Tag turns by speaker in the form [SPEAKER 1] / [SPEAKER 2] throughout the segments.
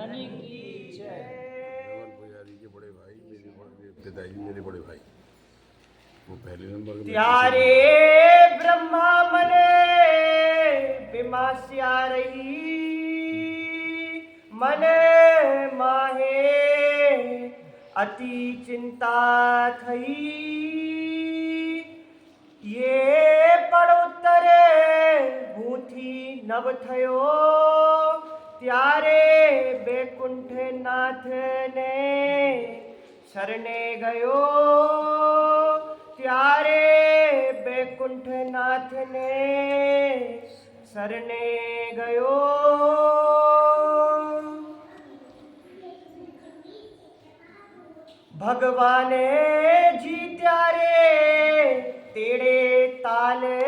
[SPEAKER 1] पुजारी के बड़े भाई मेरे पिताजी मेरे बड़े भाई वो पहले नंबर के
[SPEAKER 2] त्यारे ब्रह्मा मने बिमास्या रही मने माहे अति चिंता थई ये पड़ोत्तरे भूथी नव थयो त्यारे बैकुंठ नाथ ने शरणे गयो त्यारे बैकुंठ नाथ ने शरणे गयो। भगवाने जी त्यारे तेड़े ताले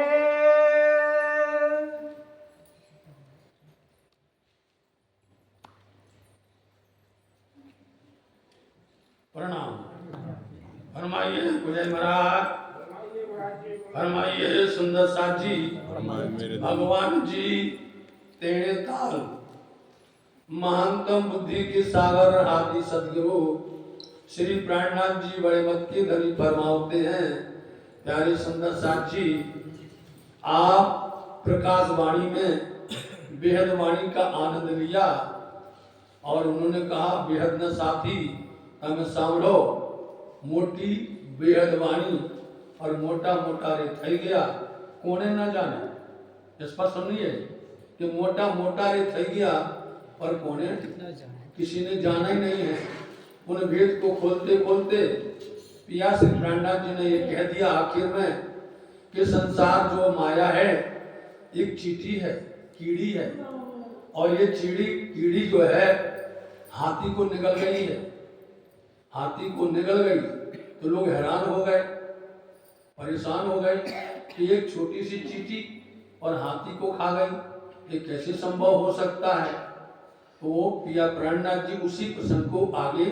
[SPEAKER 3] प्रणाम। फरमाइए पुजारी महाराज, फरमाइए सुंदर साथ जी, भगवान जी तेरे ताल महानतम बुद्धि के सागर आदि सदगुरु श्री प्राणनाथ जी बड़े मत के धनी फरमाते हैं। प्यारे सुंदर साथ जी, आप प्रकाश वाणी में बेहद वाणी का आनंद लिया और उन्होंने कहा बेहद न साथी તમે સાંભળો મોટી બેહદ વાણી और मोटा मोटा रे થઈ ગયા કોને ના જાને। स्पष्ट सुनिए कि मोटा मोटा रे થઈ गया और कोने किसी ने जाना ही नहीं है। उन वेद को खोलते खोलते पिया श्री प्राणनाथ जी ने ये कह दिया आखिर में कि संसार जो माया है एक चींटी है, कीड़ी है, और ये कीड़ी जो है हाथी को निगल गई है। हाथी को निगल गई तो लोग हैरान हो गए, परेशान हो गए कि एक छोटी सी चींटी और हाथी को खा गई, ये कैसे संभव हो सकता है। तो पिया प्राणनाथ जी उसी प्रसंग को आगे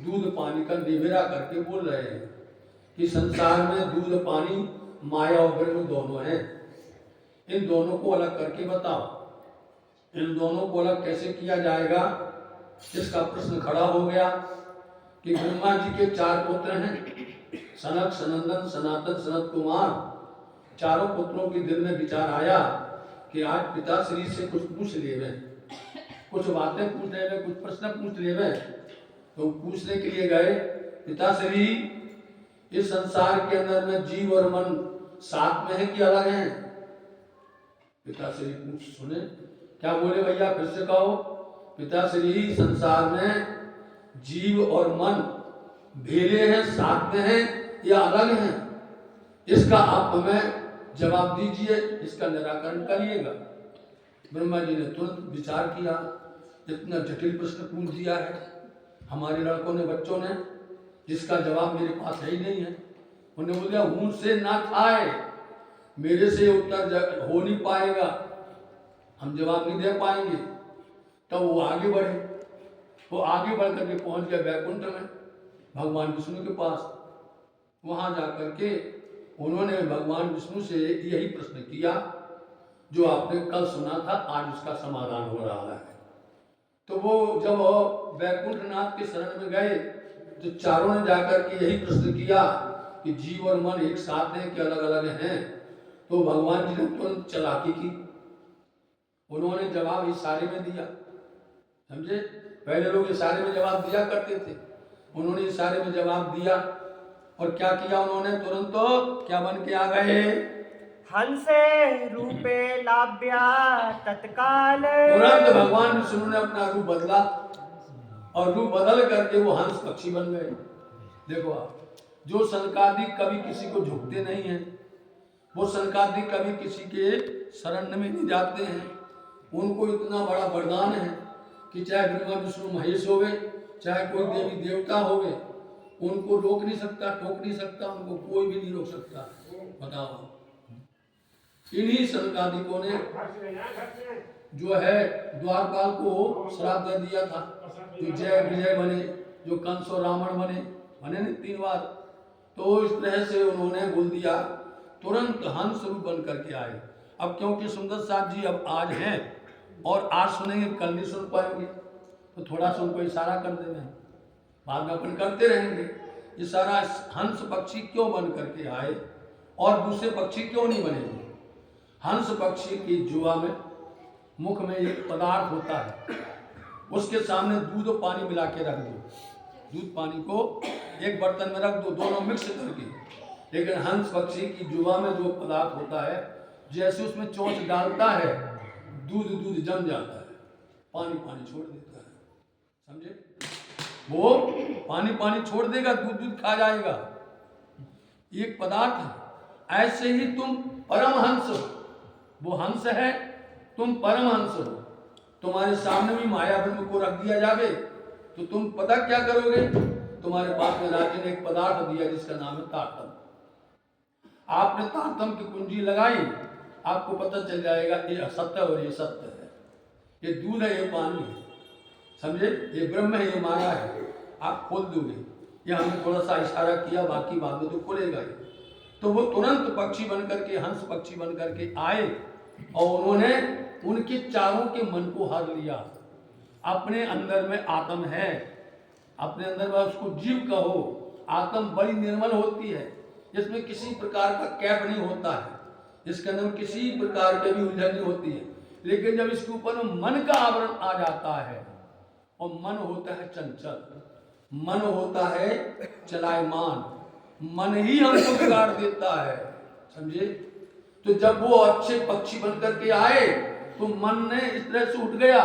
[SPEAKER 3] दूध पानी का निवेरा करके बोल रहे हैं कि संसार में दूध पानी माया और ब्रह्म दोनों हैं। इन दोनों को अलग करके बताओ, इन दोनों को अलग कैसे किया जाएगा। इसका प्रश्न खड़ा हो गया कि ब्रह्मा जी के 4 पुत्र हैं, सनक, सनंदन, सनातन, सनत कुमार। चारों पुत्रों के दिल में विचार आया कि आज पिताश्री से कुछ पूछ लेवे, कुछ बातें पूछ लेवे, कुछ प्रश्न पूछ लेवे। तो पूछने के लिए गए, पिताश्री इस संसार के अंदर में जीव और मन साथ में है कि अलग हैं। पिताश्री पूछ सुने, क्या बोले भैया फिर से कहो। पिताश्री संसार में जीव और मन भेले हैं, साथ में हैं या अलग हैं, इसका आप हमें जवाब दीजिए, इसका निराकरण करिएगा। ब्रह्मा जी ने तुरंत विचार किया, इतना जटिल प्रश्न पूछ दिया है हमारे लड़कों ने, बच्चों ने, जिसका जवाब मेरे पास है ही नहीं है। उन्होंने बोला हूं से ना खाए, मेरे से उत्तर हो नहीं पाएगा, हम जवाब नहीं दे पाएंगे। तब वो आगे बढ़े, वो आगे बढ़ करके पहुंच गया वैकुंठ में भगवान विष्णु के पास। वहां जाकर के उन्होंने भगवान विष्णु से यही प्रश्न किया जो आपने कल सुना था, आज उसका समाधान हो रहा है। तो वो जब वैकुंठ नाथ के शरण में गए तो चारों ने जाकर के यही प्रश्न किया कि जीव और मन एक साथ हैं कि अलग अलग हैं। तो भगवान जी ने तुरंत चालाकी की, उन्होंने जवाब इशारे में दिया। समझे, पहले लोग इशारे में जवाब दिया करते थे, उन्होंने इशारे में जवाब दिया। और क्या किया उन्होंने, तुरंत तो क्या बन के आ गए,
[SPEAKER 2] हंसे रूपे लाभ्या तत्काल।
[SPEAKER 3] तुरंत भगवान विष्णु ने अपना रूप बदला और रूप बदल करके वो हंस पक्षी बन गए। देखो आप, जो सनकादिक कभी किसी को झुकते नहीं हैं, वो सनकादिक कभी किसी के शरण में नहीं जाते हैं, उनको इतना बड़ा वरदान है कि चाहे ब्रह्मा विष्णु महेश होवे, चाहे कोई देवी देवता होवे, उनको रोक नहीं सकता, टोक नहीं सकता, उनको कोई भी नहीं रोक सकता। बताओ, इन्हीं सनकादिकों ने जो है द्वारपाल को श्राप दे दिया था, जो जय विजय बने, जो कंस और रावण बने नहीं 3 बार। तो इस तरह से उन्होंने बोल दिया, तुरंत हंस रूप बन करके आए। अब क्योंकि सुंदर साथ जी अब आज हैं और आज सुनेंगे, कल नहीं सुन पाएंगे, तो थोड़ा सा उनको इशारा कर देना है, बाद में अपन करते रहेंगे। इशारा हंस पक्षी क्यों बन करके आए और दूसरे पक्षी क्यों नहीं बनेंगे? हंस पक्षी की जुआ में मुख में एक पदार्थ होता है, उसके सामने दूध और पानी मिला के रख दो, दूध पानी को एक बर्तन में रख दो, दोनों मिक्स करके। लेकिन हंस पक्षी की जुआ में जो पदार्थ होता है, जैसे उसमें चोंच डालता है दूध दूध जम जाता है, पानी पानी छोड़ देता है, समझे? वो पानी पानी छोड़ देगा, दूध दूध खा जाएगा, एक पदार्थ है। ऐसे ही तुम परमहंस हो, वो हंस है, तुम परमहंस हो। तुम्हारे सामने भी माया ब्रह्म को रख दिया जावे तो तुम पता क्या करोगे? तुम्हारे पास में राजा ने एक पदार्थ दिया जिसका नाम है तारतम। आपने तारतम की कुंजी लगाई, आपको पता चल जाएगा ये असत्य और ये सत्य है, ये दूध है, ये पानी है, समझे? ये ब्रह्म है, ये माया है, आप खोल दोगे। ये हमने थोड़ा सा इशारा किया, बाकी बाद में तो खोलेगा ही। तो वो तुरंत पक्षी बन करके, हंस पक्षी बन करके आए और उन्होंने उनके चारों के मन को हर लिया। अपने अंदर में आत्म है, अपने अंदर में उसको जीव कहो। आत्म बड़ी निर्मल होती है, इसमें किसी प्रकार का कैप नहीं होता है, इसके अंदर किसी प्रकार की भी उलझन नहीं होती है। लेकिन जब इसके ऊपर मन का आवरण आ जाता है, और मन होता है चंचल, मन होता है चलायमान, मन ही हमको बिगाड़ देता है, समझे? तो जब वो अच्छे पक्षी बन करके आए तो मन ने इस तरह से उठ गया,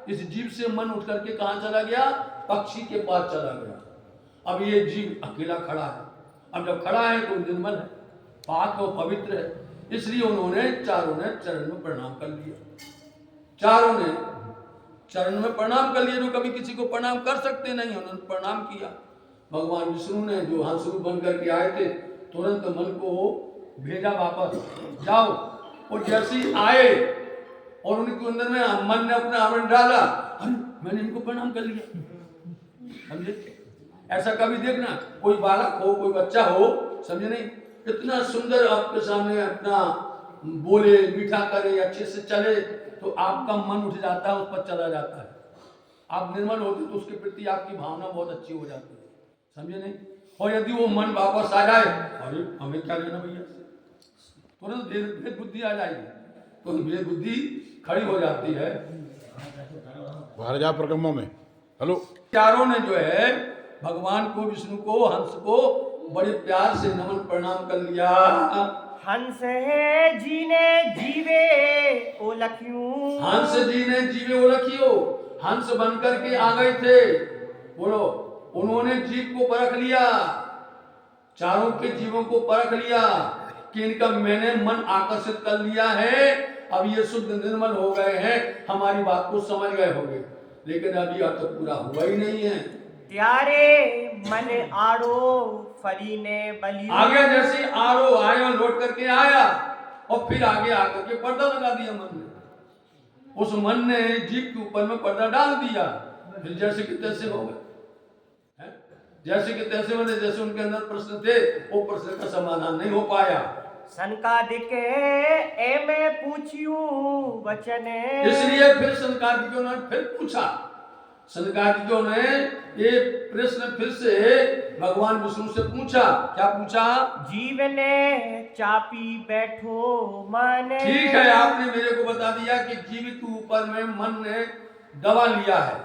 [SPEAKER 3] इस जीव से मन उठ करके कहां चला गया? पक्षी के पास चला गया। अब ये जीव अकेला खड़ा है, अब जब खड़ा है तो निर्मल है, पाक और पवित्र है, इसलिए उन्होंने चारों ने चरण में प्रणाम कर लिया। चारों ने चरण में प्रणाम कर लिया, जो कभी किसी को प्रणाम कर सकते नहीं, उन्होंने प्रणाम किया। भगवान विष्णु ने जो हंस रूप बन करके आए थे, तुरंत मन को भेजा वापस, जाओ। और जैसे ही आए और उनके अंदर में मन ने अपना आवरण डाला, अरे मैंने इनको प्रणाम कर लिया, समझे? ऐसा कभी देखना, कोई बालक हो, कोई बच्चा हो, समझे नहीं, इतना सुंदर आपके सामने अपना बोले, मीठा करे, अच्छे से चले, तो आपका मन उठ जाता है, उस पर चला जाता है। आप निर्मल होते तो उसके प्रति आपकी भावना बहुत अच्छी हो जाती है, समझे नहीं? और यदि वो मन वापस आ जाए, अरे हमें क्या लेना भैया, तुरंत भेद बुद्धि आ जाएगी, तो भेद बुद्धि खड़ी हो जाती है।
[SPEAKER 1] बाहर जा परिक्रमा में, हेलो।
[SPEAKER 3] चारों ने जो है भगवान को, विष्णु को, हंस को बड़े प्यार से नमन प्रणाम कर लिया।
[SPEAKER 2] हंस है जी ने जीवे ओ लखियूं,
[SPEAKER 3] हंस जी ने जीवे ओ लखियो, हंस बन करके आ गए थे, बोलो। उन्होंने जीव को परख लिया, चारों के जीवों को परख लिया कि इनका मैंने मन आकर्षित कर लिया है, अब ये शुद्ध निर्मल हो गए हैं, हमारी बात को समझ गए होंगे। लेकिन अभी अब तो पूरा हुआ ही नहीं है।
[SPEAKER 2] त्यारे मन आड़ो फरी ने बलियो,
[SPEAKER 3] आगे जैसे आरो आए और लौट करके आया, और फिर आगे आकर के पर्दा लगा दिया मन ने। उस मन ने जीव के ऊपर में पर्दा डाल दिया, फिर जैसे कि तैसे हो गए, जैसे कि तैसे बने, जैसे उनके अंदर प्रश्न थे, वो प्रश्न का समाधान नहीं हो पाया।
[SPEAKER 2] सनकादिक ए में पूछियूं वचन,
[SPEAKER 3] इसलिए फिर सनकादिकों ने फिर पूछा, सनकादिकों ने ये प्रश्न फिर से भगवान विष्णु से पूछा। क्या पूछा?
[SPEAKER 2] जीव ने चापी बैठो मन,
[SPEAKER 3] ठीक है, आपने मेरे को बता दिया कि जीव के ऊपर में मन ने दबा लिया है,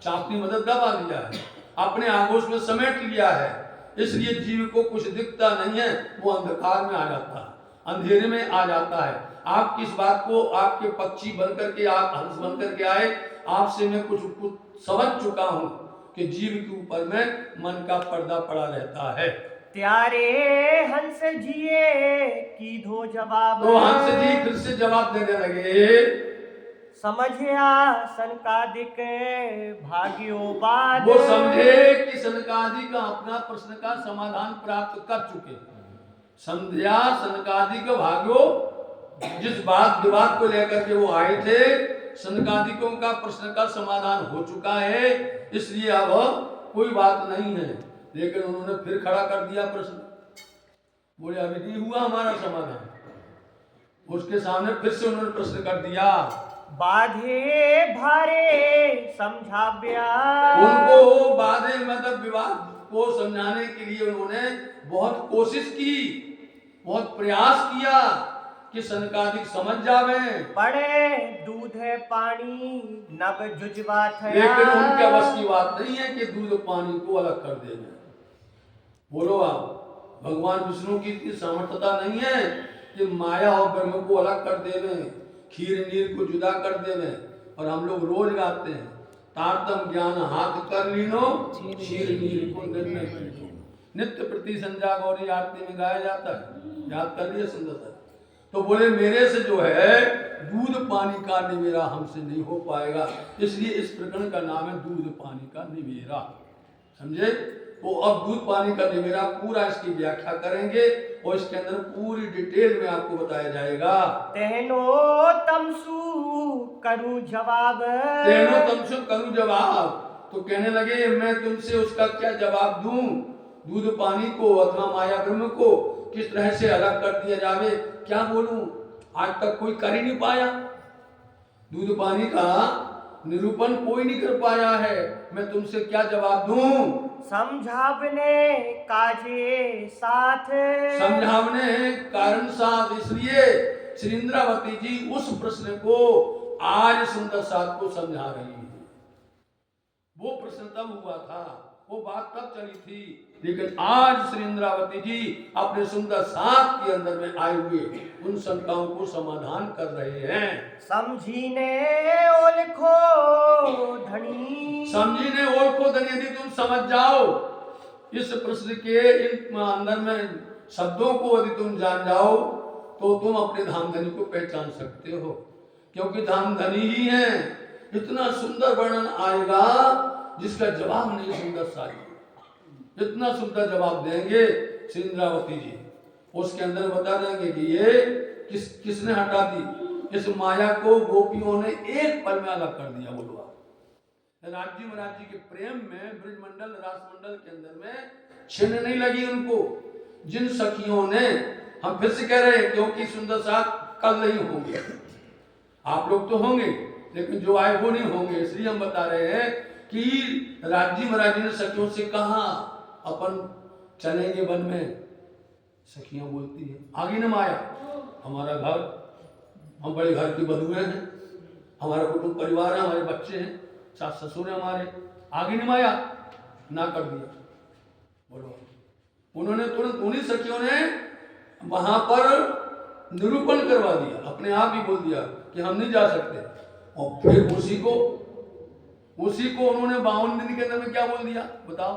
[SPEAKER 3] चापनी मतलब दबा लिया है, अपने आगोश में समेट लिया है, इसलिए जीव को कुछ दिखता नहीं है, वो अंधकार में आ जाता है, अंधेरे में आ जाता है। आप किस बात को, आपके पक्षी बन करके, आप हंस बन करके आए, आपसे मैं कुछ समझ चुका हूं कि जीव के ऊपर में मन का पर्दा पड़ा रहता है।
[SPEAKER 2] त्यारे हंस जिए की धो जवाब,
[SPEAKER 3] तो हंस जी फिर से जवाब देने लगे,
[SPEAKER 2] समझिया सनकादिक भाग्यो बाद,
[SPEAKER 3] वो समझे कि सनकादि का अपना प्रश्न का समाधान प्राप्त कर चुके। समझा सनकादिक भाग्यो, जिस बात विवाद को लेकर के वो आए थे, सनकादिकों का प्रश्न का समाधान हो चुका है, इसलिए अब कोई बात नहीं है। लेकिन उन्होंने फिर खड़ा कर दिया प्रश्न, बोले अभी नहीं हुआ हमारा समाधान। उसके सामने फिर से उन्होंने प्रश्न कर दिया,
[SPEAKER 2] बाधे भारे समझाव्या।
[SPEAKER 3] उनको बाधे मतलब विवाद को समझाने के लिए उन्होंने बहुत कोशिश की, बहुत प्रयास किया कि सनकादिक समझ जावे,
[SPEAKER 2] पड़े दूध है पानी नब जुजवा थया।
[SPEAKER 3] लेकिन उनके बस की बात नहीं है कि दूध पानी को अलग कर देना। बोलो आप, भगवान विष्णु की इतनी सामर्थ्यता नहीं है कि माया और ब्रह्म को अलग कर देवे, खीर नीर को जुदा कर देवे। और हम लोग रोज गाते हैं, तारतम ज्ञान हाथ कर लीनो, क्षीर नीर को निर्णय कीनो। नित्य प्रति संध्या गौरी आरती में गाया जाता है, याद कर लिए सुंदर सर। तो बोले मेरे से जो है दूध पानी का निवेरा हमसे नहीं हो पाएगा, इसलिए इस प्रकरण का नाम है दूध पानी का निवेरा। समझे? तो अब दूध पानी का निवेरा पूरा इसकी व्याख्या करेंगे और इसके अंदर पूरी डिटेल में आपको बताया जाएगा।
[SPEAKER 2] तेनो तमसु करूं जवाब।
[SPEAKER 3] तेनो तमसु करूं जवाब। तो कहने लगे मैं तुमसे उसका क्या जवाब दूं, दूध पानी को अथवा माया ब्रह्म को किस तरह से अलग कर दिया जावे, क्या बोलूं, आज तक कोई कर ही नहीं पाया। दूध पानी का निरूपण कोई नहीं कर पाया है, मैं तुमसे क्या जवाब दूं।
[SPEAKER 2] समझावने काजे साथ।
[SPEAKER 3] समझावने कारण साथ, इसलिए श्री इंद्रावती जी उस प्रश्न को आज सुंदर साथ को समझा रही है। वो प्रश्न तब हुआ था, वो बात तब चली थी, लेकिन आज श्री इंद्रावती जी अपने सुंदर साथ के अंदर में आए हुए उन शंकाओं को समाधान कर रहे हैं।
[SPEAKER 2] समझीने ओलखो धनी।
[SPEAKER 3] समझीने ओलखो धनी, यदि तुम समझ जाओ इस प्रश्न के इन अंदर में शब्दों को, यदि तुम जान जाओ तो तुम अपने धाम धनी को पहचान सकते हो, क्योंकि धाम धनी ही है। इतना सुंदर वर्णन आएगा जिसका जवाब नहीं सुंदर सारी, इतना सुंदर जवाब देंगे श्री इंद्रावती जी। उसके अंदर बता देंगे कि ये किसने हटा दी, इस माया को गोपियों ने एक पल में अलग कर दिया। बोलो राज्य महाराज जी के प्रेम में ब्रज मंडल रास मंडल के अंदर में छिन्न नहीं लगी उनको। जिन सखियों ने, हम फिर से कह रहे हैं क्योंकि सुंदर साथ कल नहीं होंगे, आप लोग तो होंगे लेकिन जो आए वो नहीं होंगे, इसलिए हम बता रहे हैं कि राज्य महाराज जी ने सखियों से कहा अपन चलेंगे वन में। सखियां बोलती है आगे न माया, हमारा घर, हम बड़े घर की बधुएं हैं, हमारा कुटुंब परिवार है, हमारे बच्चे हैं, सास ससुर है हमारे, आगे नहीं माया, ना कर दिया। बोलो उन्होंने तुरंत उन्हीं सखियों ने वहां पर निरूपण करवा दिया, अपने आप ही बोल दिया कि हम नहीं जा सकते। और फिर उसी को उन्होंने 52 दिन के अंदर में क्या बोल दिया बताओ।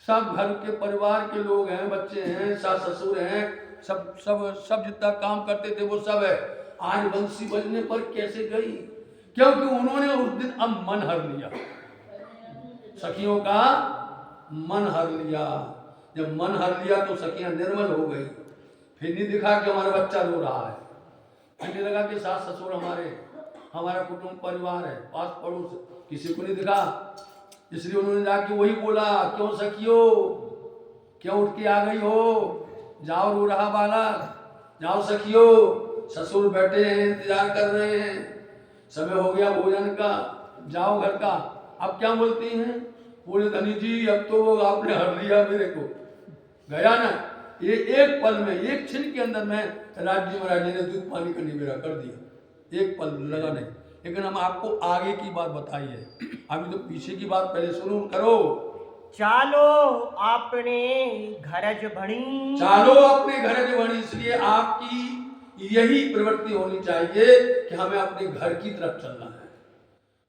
[SPEAKER 3] सब घर के परिवार के लोग हैं, बच्चे हैं, सास ससुर हैं, सब जितना काम करते थे वो सब है। आज बंसी बजने पर कैसे गई, क्योंकि उन्होंने उस दिन अब मन हर लिया, सखियों का मन हर लिया। जब मन हर लिया तो सखियां निर्मल हो गई। फिर नहीं दिखा कि हमारा बच्चा रो रहा है, फिर नहीं लगा कि सास ससुर हमारा कुटुंब परिवार है, पास पड़ोस, किसी को नहीं दिखा। इसलिए उन्होंने जाके वही बोला, क्यों सखियो, क्यों उठ के आ गई हो, जाओ रो रहा बालक, जाओ सखियो, ससुर बैठे हैं इंतजार कर रहे हैं, समय हो गया भोजन का, जाओ घर का। अब क्या बोलती हैं, बोले धनी जी अब तो आपने हर लिया मेरे को, गया ना। ये एक पल में, एक क्षण के अंदर में राज्य महाराज ने दूध पानी का निवेरा कर दिया, एक पल लगा नहीं। लेकिन हम आपको आगे की बात बताई है, अभी तो पीछे की बात पहले सुनो करो।
[SPEAKER 2] चालो अपने घरज भणी।
[SPEAKER 3] चालो अपने घरज भणी, इसलिए आपकी यही प्रवृत्ति होनी चाहिए कि हमें अपने घर की तरफ चलना है।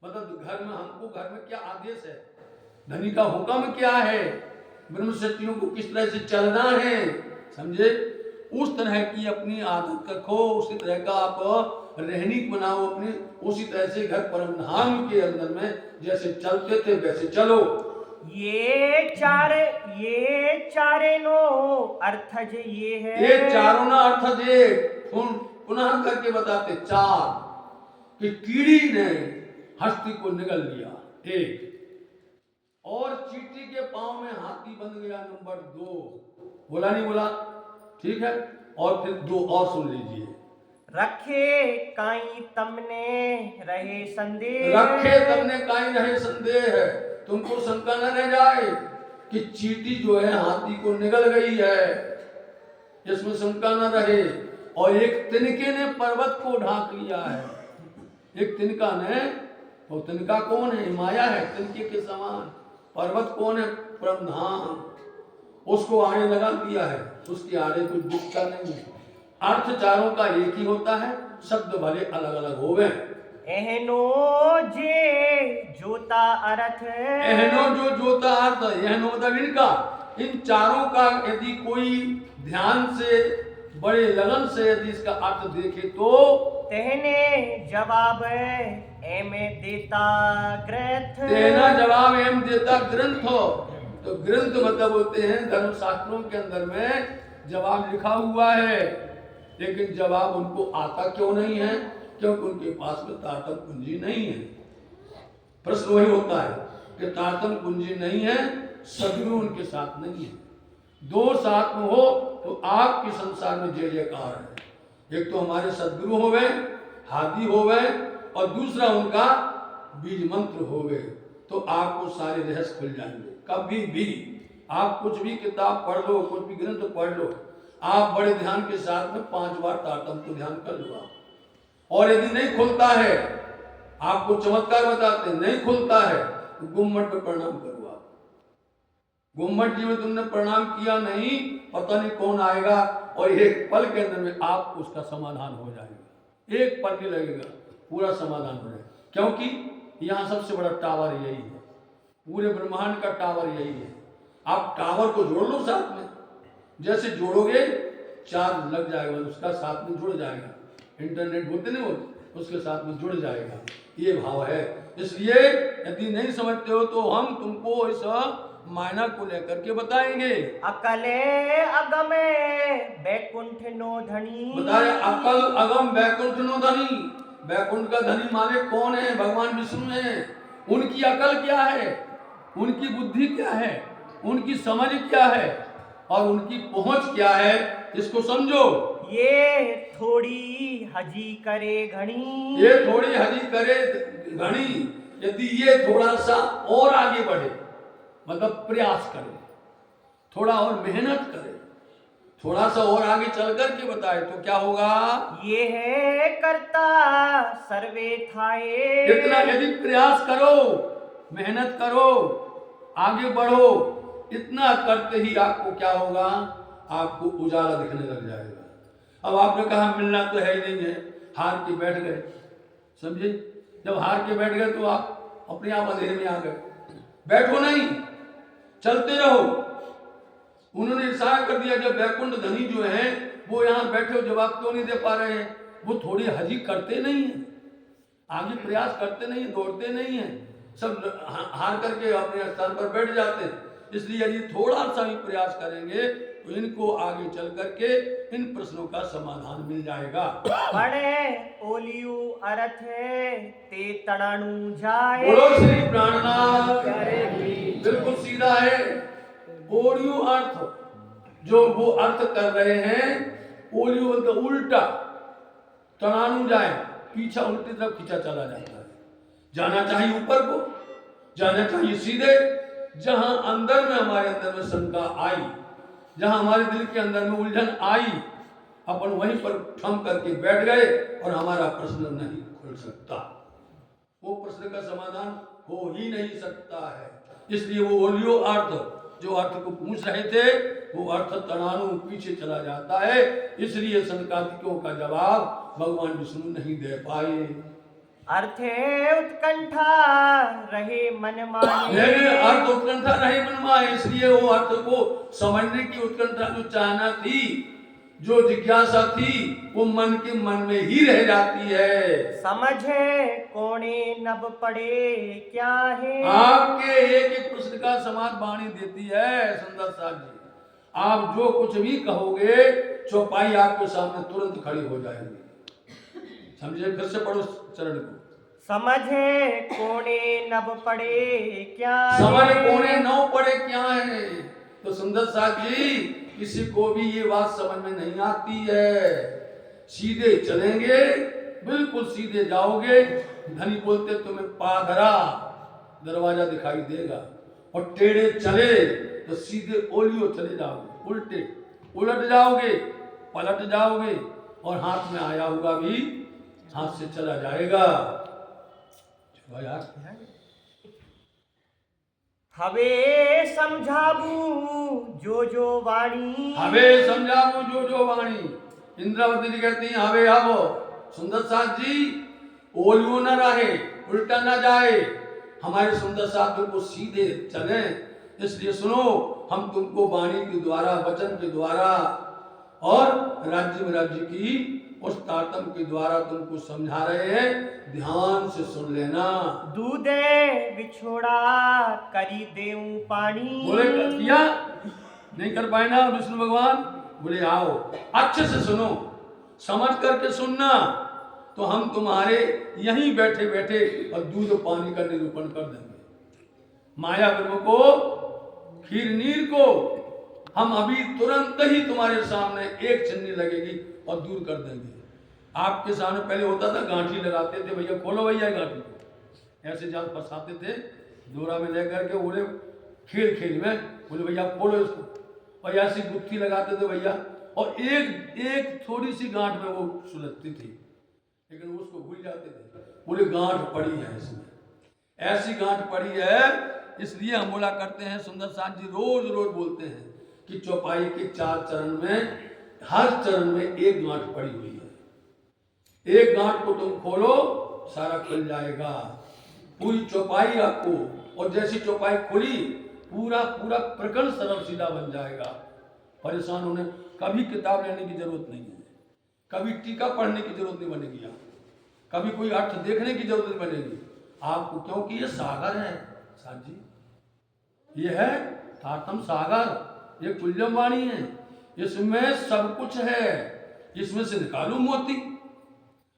[SPEAKER 3] मतलब घर में, हमको घर में क्या आदेश है, धनी का हुक्म क्या है, ब्रह्म सत्यों को किस तरह से चलना है, समझे। उस तरह की अपनी आदत रखो, उसी तरह का आप रहनी बनाओ अपने, उसी तरह से घर परम धाम के अंदर में जैसे चलते थे वैसे चलो।
[SPEAKER 2] ये चारे नो अर्थज ये है,
[SPEAKER 3] ये चारों ना अर्थज ये पुनः करके बताते चार, कि कीड़ी ने हस्ती को निगल लिया, एक, और चींटी के पांव में हाथी बन गया, नंबर 2। बोला नहीं बोला, ठीक है। और फिर 2 और सुन लीजिए।
[SPEAKER 2] रखे काई तमने रहे संदेह।
[SPEAKER 3] रखे तमने काई रहे संदेह है, तुमको शंका न रह जाए कि चींटी जो है हाथी को निगल गई है, इसमें शंका न रहे। और एक तिनके ने पर्वत को ढांक लिया है, एक तिनका ने, वो तिनका कौन है? माया है, तिनके के समान। पर्वत कौन है? परमधाम, उसको आड़े लगा दिया है, उसके आड़े कुछ दिखता नहीं है। अर्थ चारों का एक ही होता है, शब्द भले अलग अलग होवे।
[SPEAKER 2] एहनो जे जोता अर्थ,
[SPEAKER 3] एहनो जो जोता अर्थ, एहनो मतलब इनका, इन चारों का यदि कोई ध्यान से बड़े लगन से यदि इसका अर्थ देखे तो
[SPEAKER 2] तेहने जवाब एमे देता ग्रंथ।
[SPEAKER 3] तेना जवाब एम देता ग्रंथ हो। तो ग्रंथ मतलब होते हैं धर्म शास्त्रों के अंदर में जवाब लिखा हुआ है, लेकिन जवाब उनको आता क्यों नहीं है? क्योंकि उनके पास में तारतम कुंजी नहीं है। प्रश्न वही होता है कि तारतम कुंजी नहीं है, सदगुरु उनके साथ नहीं है। दो साथ में हो तो आपके संसार में जय जयकार है। एक तो हमारे सदगुरु हो गए, हादी हो गए, और दूसरा उनका बीज मंत्र हो गए, तो आपको सारे रहस्य खुल जाएंगे। कभी भी आप कुछ भी किताब पढ़ लो, कुछ भी ग्रंथ पढ़ लो, आप बड़े ध्यान के साथ में 5 बार तारतम को ध्यान कर लो आप। और यदि नहीं खुलता है, आपको चमत्कार बताते हैं, नहीं खुलता है तो गुम्मट पे प्रणाम करो आप। गुम्मट जी में तुमने प्रणाम किया नहीं, पता नहीं कौन आएगा, और एक पल के अंदर में आपको उसका समाधान हो जाएगा। एक पल भी लगेगा, पूरा समाधान हो जाएगा। क्योंकि यहाँ सबसे बड़ा टावर यही है, पूरे ब्रह्मांड का टावर यही है। आप टावर को जोड़ लो साथ में, जैसे जोड़ोगे चार्ज लग जाएगा, उसका साथ में जुड़ जाएगा। इंटरनेट बोलते नहीं होते, उसके साथ में जुड़ जाएगा, ये भाव है। इसलिए यदि नहीं समझते हो तो हम तुमको इस मायना को लेकर के बताएंगे।
[SPEAKER 2] अकले अगमे बैकुंठ नो धनी,
[SPEAKER 3] बताए अकल अगम बैकुंठ नो धनी। बैकुंठ का धनी माने कौन है? भगवान विष्णु है। उनकी अकल क्या है, उनकी बुद्धि क्या है, उनकी समझ क्या है, और उनकी पहुंच क्या है, इसको समझो।
[SPEAKER 2] ये थोड़ी हजी करे घनी,
[SPEAKER 3] ये थोड़ी हजी करे घनी, यदि ये थोड़ा सा और आगे बढ़े, मतलब प्रयास करे, थोड़ा और मेहनत करे, थोड़ा सा और आगे चल कर के बताए तो क्या होगा?
[SPEAKER 2] ये है करता सर्वे थाए।
[SPEAKER 3] इतना यदि प्रयास करो, मेहनत करो, आगे बढ़ो, इतना करते ही आपको क्या होगा? आपको उजाला दिखने लग जाएगा। अब आपने कहा मिलना तो है ही नहीं है, हार के बैठ गए, समझे? जब हार के बैठ गए तो आप अपने आप अंधेरे में आ गए। बैठो नहीं, चलते रहो। उन्होंने इशारा कर दिया, जब बैकुंठ धनी जो है वो यहाँ बैठे हो, जवाब क्यों नहीं दे पा रहे हैं? वो थोड़ी हजी करते नहीं है, आगे प्रयास करते नहीं है, दौड़ते नहीं है, सब हार करके अपने स्थान पर बैठ जाते हैं। इसलिए यदि थोड़ा सा भी प्रयास करेंगे तो इनको आगे चल करके इन प्रश्नों का समाधान मिल जाएगा।
[SPEAKER 2] बड़े ओलियू अर्थ ते तड़ाणु जाए।
[SPEAKER 3] बोलो श्री प्राणनाथ। बिल्कुल सीधा है। ओलियू अर्थ, जो वो अर्थ कर रहे हैं, ओलियू मतलब उल्टा, तड़ाणु जाए, पीछा उल्टी तरफ खींचा चला जाता है। जाना चाहिए ऊपर को, जाना चाहिए सीधे। जहां अंदर में हमारे अंदर में शंका आई, जहां हमारे दिल के अंदर में उलझन आई, अपन वहीं पर थम करके बैठ गए और हमारा प्रश्न नहीं खुल सकता, वो प्रश्न का समाधान हो ही नहीं सकता है। इसलिए वो ओलियो अर्थ जो अर्थ को पूछ रहे थे, वो अर्थ तड़ाणु पीछे चला जाता है। इसलिए शंकादिकों का जवाब भगवान विष्णु नहीं दे पाए।
[SPEAKER 2] अर्थे उत्कंठा रहे मन माने।
[SPEAKER 3] अर्थ उत्कंठा रहे मन माने, इसलिए वो अर्थ को समझने की उत्कंठा जो चाहना थी, जो जिज्ञासा थी, वो मन के मन में ही रह जाती है।
[SPEAKER 2] समझे कोने नब पड़े क्या है।
[SPEAKER 3] आपके एक एक प्रश्न का समाधान वाणी देती है सुंदर साहब जी। आप जो कुछ भी कहोगे, चौपाई आपके सामने तुरंत खड़ी हो जाएगी। समझे? फिर से पढ़ो चरण को।
[SPEAKER 2] समझे कोने नब पड़े क्या है।
[SPEAKER 3] समझ कोने नौ पड़े क्या है। तो सुंदर साहब जी, किसी को भी ये बात समझ में नहीं आती है। सीधे चलेंगे, बिल्कुल सीधे जाओगे, धनी बोलते तुम्हें पाधरा दरवाजा दिखाई देगा, और टेढ़े चले तो सीधे ओलियो चले जाओगे, उल्टे उलट जाओगे, पलट जाओगे, और हाथ में आया हुआ भी हाथ से चला जाएगा। चलो यार,
[SPEAKER 2] हवे समझाबू जो वाणी,
[SPEAKER 3] हवे समझाबू जो वाणी। इंद्रावती जी कहती हैं हवे हवो, सुंदर साथ जी ओलियो न रहे, उल्टा न जाए, हमारे सुंदर साथ बिल्कुल सीधे चले, इसलिए सुनो, हम तुमको वाणी के द्वारा, वचन के द्वारा और राज्य की उस तारतम के द्वारा तुमको समझा रहे हैं, ध्यान से सुन लेना।
[SPEAKER 2] दूधे बिछोड़ा करी देऊं पानी।
[SPEAKER 3] बोले किया नहीं कर पाए ना विष्णु भगवान, बोले आओ अच्छे से सुनो, समझ करके सुनना, तो हम तुम्हारे यहीं बैठे बैठे और दूध पानी का निरूपण कर देंगे। माया ब्रह्म को, खीर नीर को हम अभी तुरंत ही तुम्हारे सामने एक चन्नी लगेगी और दूर कर देंगे। आपके सामने पहले होता था, गांठी लगाते थे, भैया खोलो भैया गांठी को, ऐसे जाल फंसाते थे डोरा में लेकर के, बोले खेल में बोले भैया खोलो इसको, और ऐसी गुत्थी लगाते थे भैया, और एक थोड़ी सी गांठ में वो सुलझती थी, लेकिन उसको भूल जाते थे, बोले गांठ पड़ी है इसमें, ऐसी गांठ पड़ी है। इसलिए हम बोला करते हैं, सुंदर साथ जी रोज रोज बोलते हैं कि चौपाई के 4 चरण में हर चरण में एक गांठ पड़ी हुई है, एक गांठ को तुम खोलो सारा खुल जाएगा, पूरी चौपाई आपको, और जैसी चौपाई खुली पूरा प्रकरण सरल सीधा बन जाएगा। परेशान होने, कभी किताब लेने की जरूरत नहीं है, कभी टीका पढ़ने की जरूरत नहीं बनेगी, कभी कोई अर्थ देखने की जरूरत नहीं बनेगी आपको, क्योंकि ये सागर है साथ जी, ये है तारतम सागर, ये कुल्लम वाणी है, इसमें सब कुछ है, इसमें से निकालो मोती,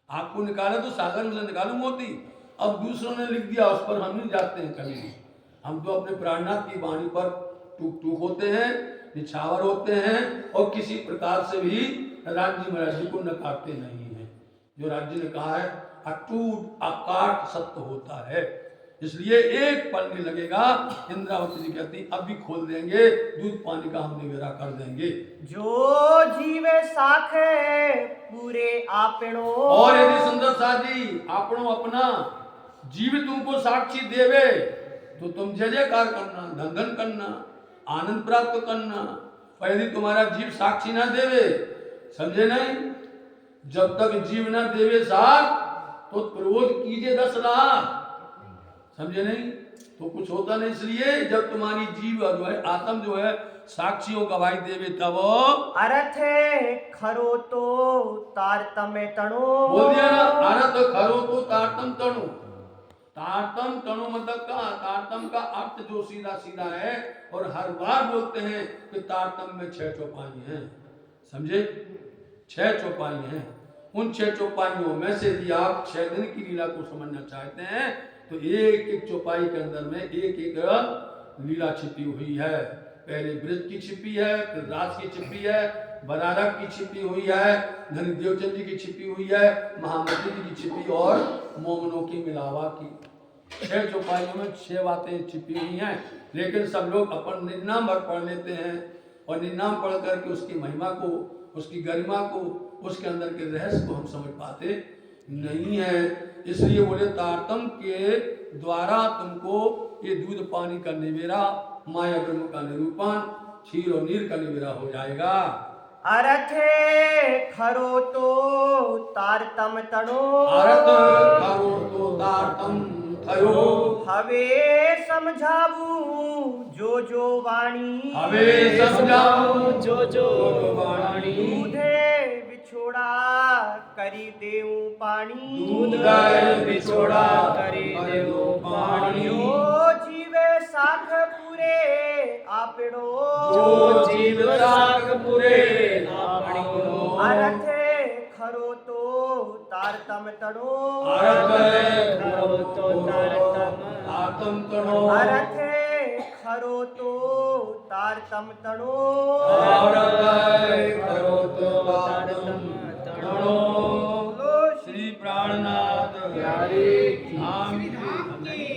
[SPEAKER 3] आपको निकाले तो सागर में से निकालो मोती। अब दूसरों ने लिख दिया उस पर हम नहीं जाते हैं कभी भी, हम तो अपने प्राणनाथ की वाणी पर टूक टूक होते हैं, निछावर होते हैं, और किसी प्रकार से भी राज्य महाराज को नकारते नहीं है। जो राज्य ने कहा है अटूट अकाट सत्य होता है, इसलिए एक पल नहीं लगेगा। इंद्रावती जी कहती अभी खोल देंगे, दूध पानी का हम निवेरा कर देंगे।
[SPEAKER 2] जो जीवे साखे पूरे आपणो,
[SPEAKER 3] और यदि सुंदर साजी आपणो अपना जीव तुमको साक्षी देवे तो तुम जय जयकार करना, धन धन करना, आनंद प्राप्त करना। और यदि तुम्हारा जीव साक्षी ना देवे, समझे नहीं, जब तक जीव ना देवे साथ तो क्रोध कीजिए 10 लाख, समझे नहीं, तो कुछ होता नहीं। इसलिए जब तुम्हारी जीव जो है, आत्म जो है साक्षियों गवाही देवे तब
[SPEAKER 2] अर्थ खरो तो तारतम्य तणो,
[SPEAKER 3] बोल दिया ना, अर्थ खरो तो तारतम तणु। तारतम तणु मतलब का, तारतम का अर्थ जो सीधा सीधा है, और हर बार बोलते हैं कि तारतम में 6 चौपाई हैं, समझे, 6 चौपाई हैं। उन 6 चौपाइयों में से यदि आप 6 दिन की लीला को समझना चाहते हैं तो एक एक चौपाई के अंदर में एक एक लीला छिपी हुई है। पहले ब्रज की छिपी है, फिर रास की छिपी है, बरारक की छिपी हुई है, धनी देवचंद जी की छिपी हुई है, महामती जी की छिपी, और मोमनों की मिलावा की। 6 चौपाइयों में 6 बातें छिपी हुई हैं, लेकिन सब लोग अपन निर्नाम भर पढ़ लेते हैं, और निर्नाम पढ़ करके उसकी महिमा को, उसकी गरिमा को, उसके अंदर के रहस्य को हम समझ पाते नहीं है। इसलिए बोले तारतम के द्वारा तुमको ये दूध पानी का निवेरा, माया ब्रह्म का निरूपण, क्षीर और नीर का निवेरा हो जाएगा।
[SPEAKER 2] अर्थ खरो तो तारतम तणो,
[SPEAKER 3] अर्थ खरो तो तारतम थयो,
[SPEAKER 2] हवे समझाबू जो वाणी,
[SPEAKER 3] हवे समझाबू
[SPEAKER 2] जो वाणी, दूधे बिछोड़ा करी देऊं पानी,
[SPEAKER 3] दूध बिछोड़ा करी देऊं पानी,
[SPEAKER 2] जो जीवे साख पूरे आपणो,
[SPEAKER 3] जो जीव साख पूरे आपणो,
[SPEAKER 2] अर्थ खरो तो तारतम तणो,
[SPEAKER 3] अर्थ खरो तो तारतम तणो,
[SPEAKER 2] अर्थ खरो तो तारतम तणो,
[SPEAKER 3] अर्थ खरो तो तारतम तणो, સાંભળો શ્રી પ્રાણનાથ
[SPEAKER 2] प्यारे
[SPEAKER 3] धाम
[SPEAKER 2] धाम की